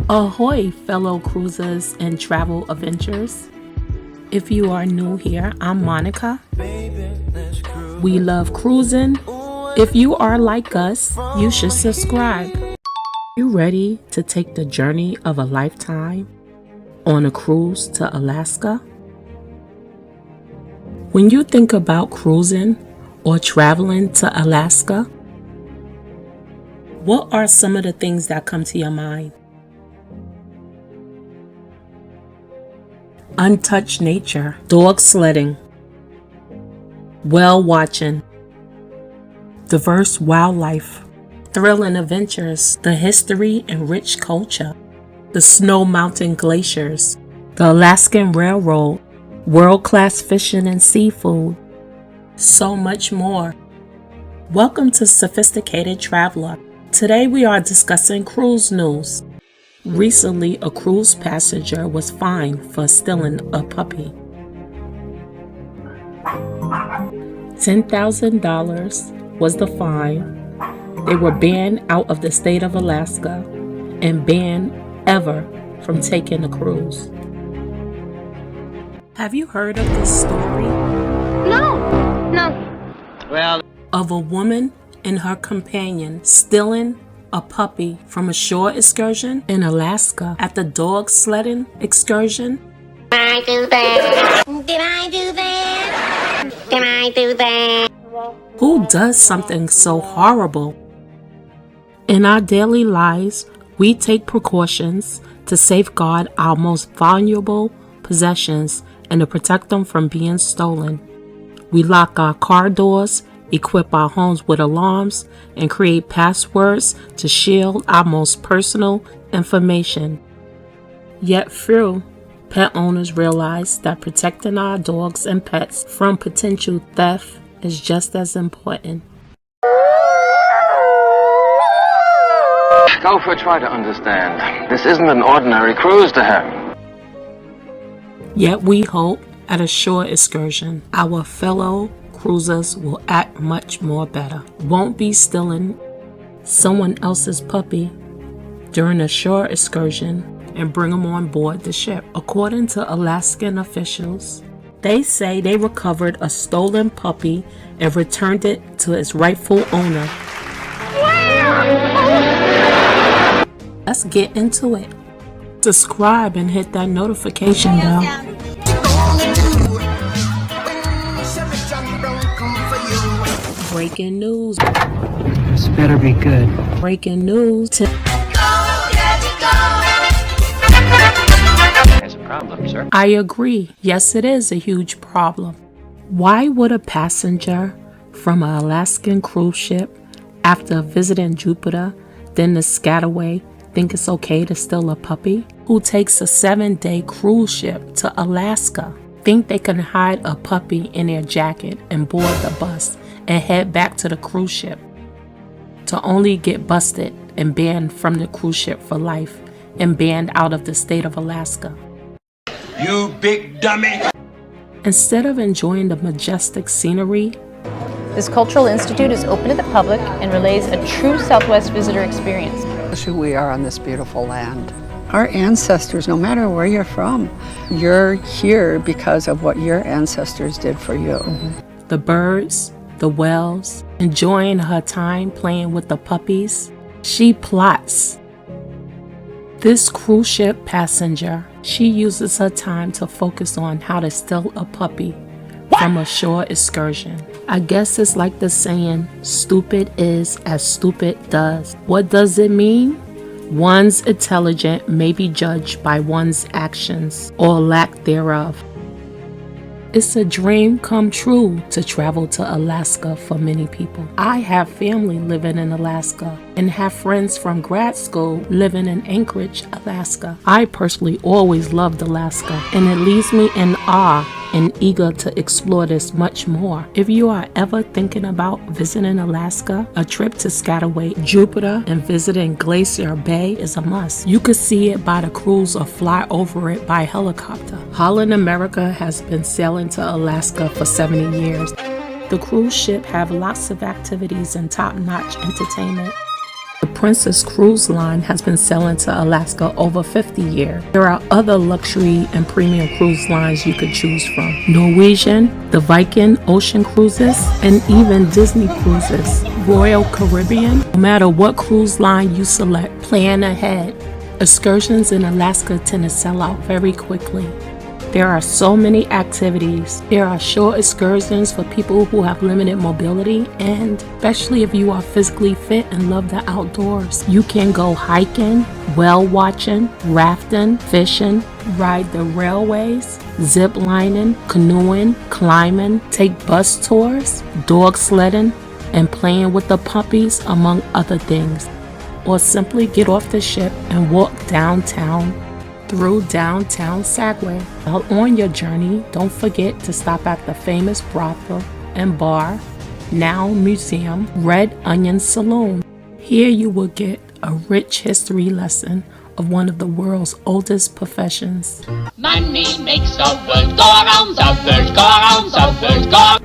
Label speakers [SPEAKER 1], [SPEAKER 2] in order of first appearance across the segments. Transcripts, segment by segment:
[SPEAKER 1] Ahoy, fellow cruisers and travel adventurers. If you are new here, I'm Monica. We love cruising. If you are like us, you should subscribe. You ready to take the journey of a lifetime on a cruise to Alaska? When you think about cruising or traveling to Alaska, what are some of the things that come to your mind? Untouched nature, dog sledding, whale watching, diverse wildlife, thrilling adventures, the history and rich culture, the snow mountain glaciers, the Alaskan Railroad, world-class fishing and seafood, so much more. Welcome to Sophisticated Traveler. Today we are discussing cruise news. Recently, a cruise passenger was fined for stealing a puppy. $10,000 was the fine. They were banned out of the state of Alaska and banned ever from taking a cruise. Have you heard of this story?
[SPEAKER 2] No. Well,
[SPEAKER 1] of a woman and her companion stealing a puppy from a shore excursion in Alaska at the dog sledding excursion?
[SPEAKER 2] did I do that? Did I do that? Did I do that?
[SPEAKER 1] Who does something so horrible? In our daily lives, we take precautions to safeguard our most valuable possessions and to protect them from being stolen. We lock our car doors, equip our homes with alarms, and create passwords to shield our most personal information. Yet few pet owners realize that protecting our dogs and pets from potential theft is just as important.
[SPEAKER 3] Gopher, try to understand. This isn't an ordinary cruise to him.
[SPEAKER 1] Yet we hope at a shore excursion, our fellow cruisers will act much more better. Won't be stealing someone else's puppy during a shore excursion and bring them on board the ship. According to Alaskan officials, they say they recovered a stolen puppy and returned it to its rightful owner. Let's get into it. Subscribe and hit that notification bell. Breaking news.
[SPEAKER 4] This better be good.
[SPEAKER 1] Breaking news.
[SPEAKER 3] There's a problem, sir.
[SPEAKER 1] I agree. Yes, it is a huge problem. Why would a passenger from an Alaskan cruise ship, after visiting Jupiter, then the Piscataway, think it's okay to steal a puppy? Who takes a 7-day cruise ship to Alaska, think they can hide a puppy in their jacket and board the bus and head back to the cruise ship, to only get busted and banned from the cruise ship for life and banned out of the state of Alaska?
[SPEAKER 5] You big dummy!
[SPEAKER 1] Instead of enjoying the majestic scenery,
[SPEAKER 6] This cultural institute is open to the public and relays a true Southwest visitor experience.
[SPEAKER 4] That's who we are on this beautiful land. Our ancestors, no matter where you're from, you're here because of what your ancestors did for you.
[SPEAKER 1] the birds, the whales, enjoying her time playing with the puppies, she plots. This cruise ship passenger, she uses her time to focus on how to steal a puppy from a shore excursion. I guess it's like the saying, stupid is as stupid does. What does it mean? One's intelligence may be judged by one's actions or lack thereof. It's a dream come true to travel to Alaska for many people. I have family living in Alaska and have friends from grad school living in Anchorage, Alaska. I personally always loved Alaska, and it leaves me in awe and eager to explore this much more. If you are ever thinking about visiting Alaska, a trip to Piscataway, Jupiter, and visiting Glacier Bay is a must. You could see it by the cruise or fly over it by helicopter. Holland America has been sailing to Alaska for 70 years. The cruise ship have lots of activities and top-notch entertainment. The Princess Cruise Line has been sailing to Alaska over 50 years. There are other luxury and premium cruise lines you could choose from. Norwegian, the Viking Ocean Cruises, and even Disney Cruises. Royal Caribbean. No matter what cruise line you select, plan ahead. Excursions in Alaska tend to sell out very quickly. There are so many activities. There are short excursions for people who have limited mobility, and especially if you are physically fit and love the outdoors. You can go hiking, whale watching, rafting, fishing, ride the railways, zip lining, canoeing, climbing, take bus tours, dog sledding, and playing with the puppies, among other things. Or simply get off the ship and walk downtown through downtown Sagway. While on your journey, don't forget to stop at the famous brothel and bar, now museum, Red Onion Saloon. Here you will get a rich history lesson of one of the world's oldest professions.
[SPEAKER 7] Money makes the world go round, the world go round, the world go.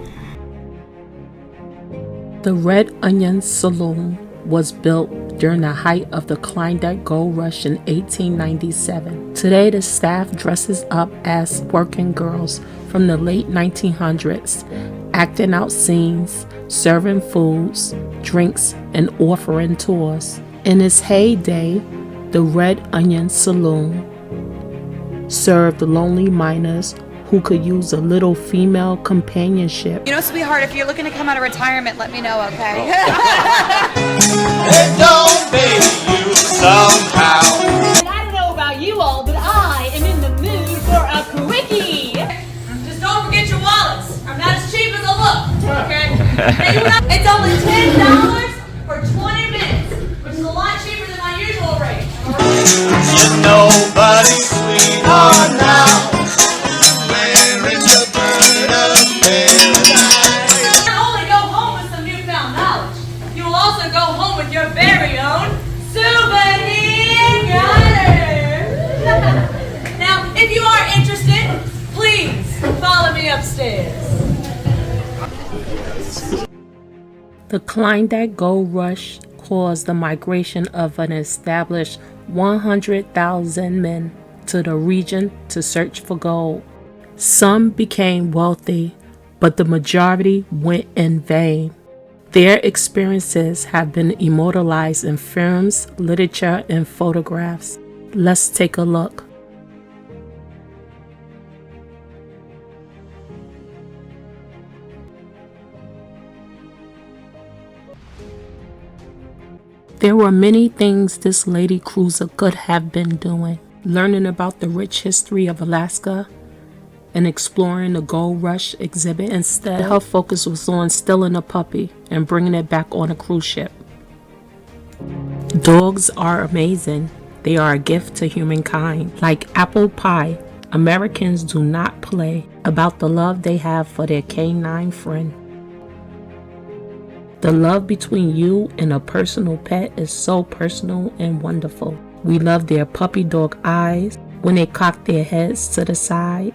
[SPEAKER 1] The Red Onion Saloon was built during the height of the Klondike Gold Rush in 1897. Today, the staff dresses up as working girls from the late 1900s, acting out scenes, serving foods, drinks, and offering tours. In its heyday, the Red Onion Saloon served lonely miners who could use a little female companionship.
[SPEAKER 8] You know, sweetheart, if you're looking to come out of retirement, let me know, okay?
[SPEAKER 5] It don't pay you somehow.
[SPEAKER 9] I don't know about you all, but I am in the mood for a quickie.
[SPEAKER 8] Just don't forget your wallets. I'm not as cheap as I look, okay? It's only $10 for 20 minutes, which is a lot cheaper than my usual rate.
[SPEAKER 5] You nobody's sweetheart now.
[SPEAKER 8] Your very own souvenir gunner. Now, if you are interested, please follow me upstairs.
[SPEAKER 1] The Klondike Gold Rush caused the migration of an established 100,000 men to the region to search for gold. Some became wealthy, but the majority went in vain. Their experiences have been immortalized in films, literature, and photographs. Let's take a look. There were many things this lady cruiser could have been doing. Learning about the rich history of Alaska and exploring the Gold Rush exhibit. Instead, her focus was on stealing a puppy and bringing it back on a cruise ship. Dogs are amazing. They are a gift to humankind. Like apple pie, Americans do not play about the love they have for their canine friend. The love between you and a personal pet is so personal and wonderful. We love their puppy dog eyes when they cock their heads to the side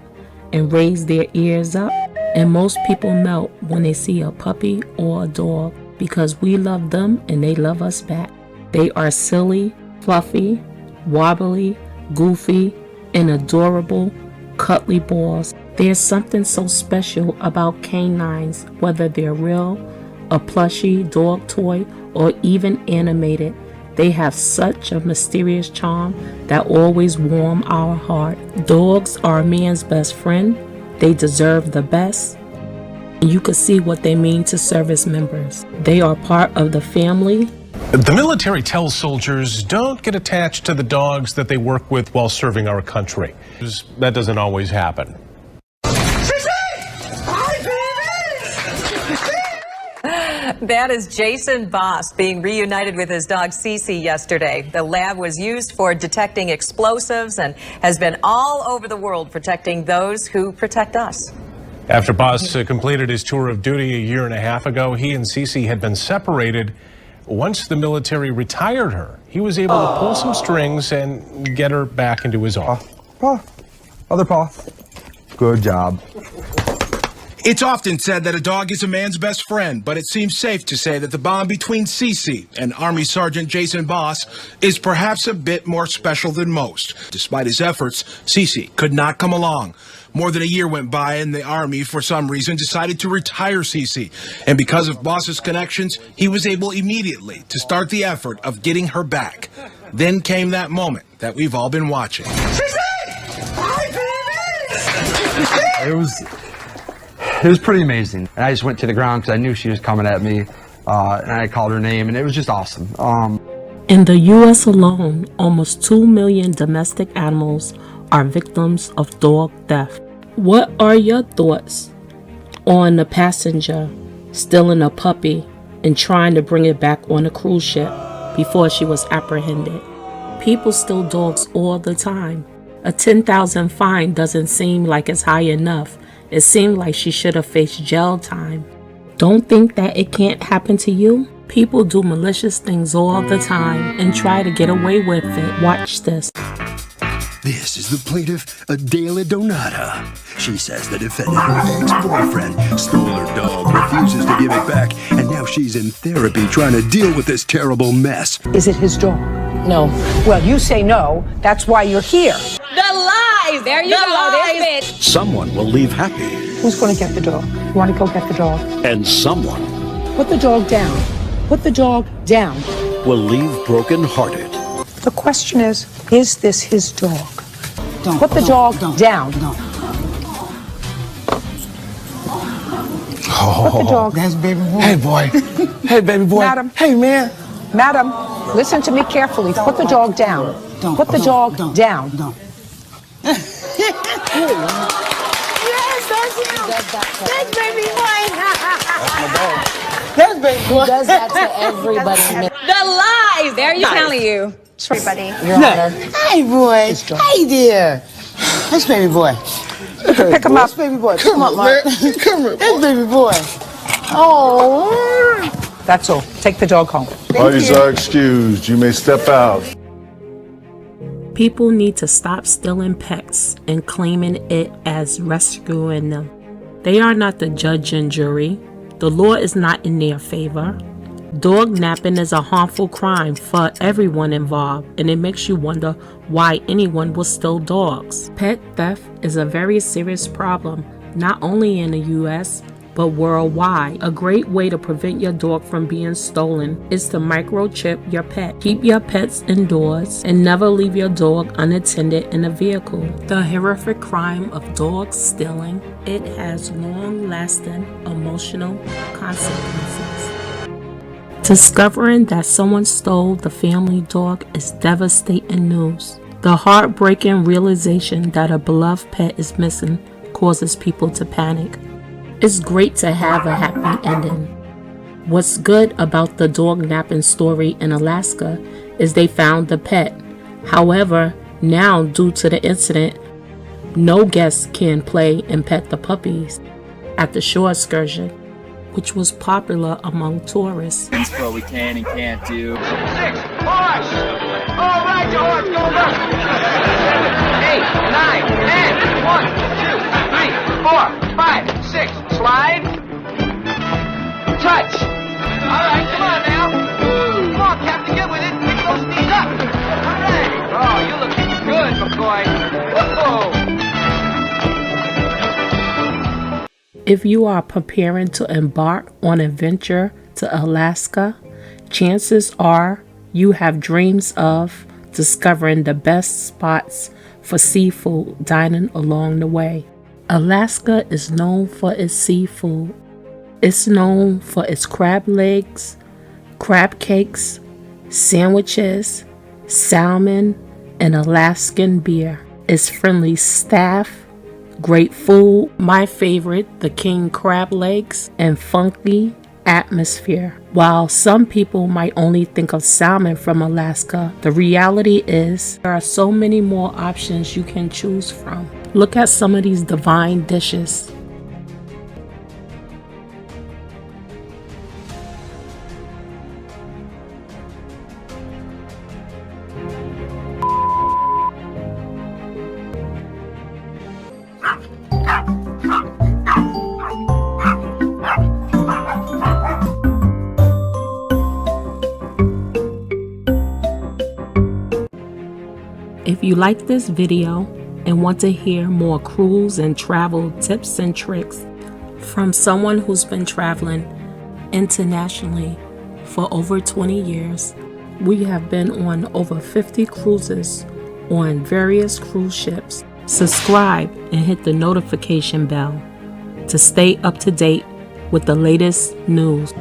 [SPEAKER 1] and raise their ears up, and most people melt when they see a puppy or a dog because we love them and they love us back. They are silly, fluffy, wobbly, goofy, and adorable, cuddly balls. There's something so special about canines, whether they're real, a plushie, dog toy, or even animated. They have such a mysterious charm that always warm our heart. Dogs are a man's best friend. They deserve the best. And you can see what they mean to service members. They are part of the family.
[SPEAKER 10] The military tells soldiers don't get attached to the dogs that they work with while serving our country. That doesn't always happen.
[SPEAKER 11] That is Jason Boss being reunited with his dog Cece yesterday. The lab was used for detecting explosives and has been all over the world protecting those who protect us.
[SPEAKER 10] After Boss completed his tour of duty a year and a half ago, he and Cece had been separated. Once the military retired her, he was able to pull some strings and get her back into his arms.
[SPEAKER 12] Paw. Other paw. Good job. It's often said that a dog is a man's best friend, but it seems safe to say that the bond between Cece and Army Sergeant Jason Boss is perhaps a bit more special than most. Despite his efforts, Cece could not come along. More than a year went by and the Army, for some reason, decided to retire Cece. And because of Boss's connections, he was able immediately to start the effort of getting her back. Then came that moment that we've all been watching.
[SPEAKER 13] It was pretty amazing. And I just went to the ground because I knew she was coming at me. And I called her name, and it was just awesome.
[SPEAKER 1] In the U.S. alone, almost 2 million domestic animals are victims of dog theft. What are your thoughts on the passenger stealing a puppy and trying to bring it back on a cruise ship before she was apprehended? People steal dogs all the time. A $10,000 fine doesn't seem like it's high enough. It seemed like she should have faced jail time. Don't think that it can't happen to you. People do malicious things all the time and try to get away with it. Watch this.
[SPEAKER 14] This is the plaintiff, Adela Donata. She says the defendant, her ex-boyfriend, stole her dog, refuses to give it back, and now she's in therapy trying to deal with this terrible mess.
[SPEAKER 15] Is it his dog? No. Well, you say no. That's why you're here.
[SPEAKER 9] The lies! There you go, this bitch.
[SPEAKER 14] Someone will leave happy.
[SPEAKER 15] Who's going to get the dog? You want to go get the dog?
[SPEAKER 14] And someone
[SPEAKER 15] Put the dog down. Put the dog down.
[SPEAKER 14] will leave broken-hearted.
[SPEAKER 15] The question is this his dog? Put the dog down. Put the dog.
[SPEAKER 16] That's baby boy. Hey, boy. Hey, baby boy.
[SPEAKER 15] Madam.
[SPEAKER 16] Hey, man.
[SPEAKER 15] Madam, listen to me carefully. Put the dog down. Put the dog down.
[SPEAKER 9] Yes, that's him. That's baby boy.
[SPEAKER 16] That's baby boy.
[SPEAKER 9] He does that to everybody. The lies! There you telling you.
[SPEAKER 15] Everybody.
[SPEAKER 16] Your Honor. Hey, boy. Hey, there. That's baby boy.
[SPEAKER 15] Pick him up.
[SPEAKER 16] That's baby boy. Come on, man. Come here. That's baby boy.
[SPEAKER 15] Oh. That's all. Take the dog home.
[SPEAKER 17] Parties are excused. You may step out.
[SPEAKER 1] People need to stop stealing pets and claiming it as rescuing them. They are not the judge and jury. The law is not in their favor. Dog napping is a harmful crime for everyone involved, and it makes you wonder why anyone will steal dogs. Pet theft is a very serious problem, not only in the U.S., but worldwide. A great way to prevent your dog from being stolen is to microchip your pet. Keep your pets indoors and never leave your dog unattended in a vehicle. The horrific crime of dog stealing, it has long-lasting emotional consequences. Discovering that someone stole the family dog is devastating news. The heartbreaking realization that a beloved pet is missing causes people to panic. It's great to have a happy ending. What's good about the dog napping story in Alaska is they found the pet. However, now due to the incident, no guests can play and pet the puppies at the shore excursion, which was popular among tourists.
[SPEAKER 18] That's what we can and can't do.
[SPEAKER 5] 6, horse! All right, your horse, go left! 8, 9, 10, 1, 2, 3, 4, 5, 6, slide, touch. All right, come on now. Come on, Captain, get with it. Pick those knees up. All right. Oh, you're looking good, McCoy. Whoa!
[SPEAKER 1] If you are preparing to embark on an adventure to Alaska, chances are you have dreams of discovering the best spots for seafood dining along the way. Alaska is known for its seafood. It's known for its crab legs, crab cakes, sandwiches, salmon, and Alaskan beer. Its friendly staff, great food, my favorite, the king crab legs, and funky atmosphere. While some people might only think of salmon from Alaska, the reality is there are so many more options you can choose from. Look at some of these divine dishes. If you like this video and want to hear more cruise and travel tips and tricks from someone who's been traveling internationally for over 20 years, we have been on over 50 cruises on various cruise ships. Subscribe and hit the notification bell to stay up to date with the latest news.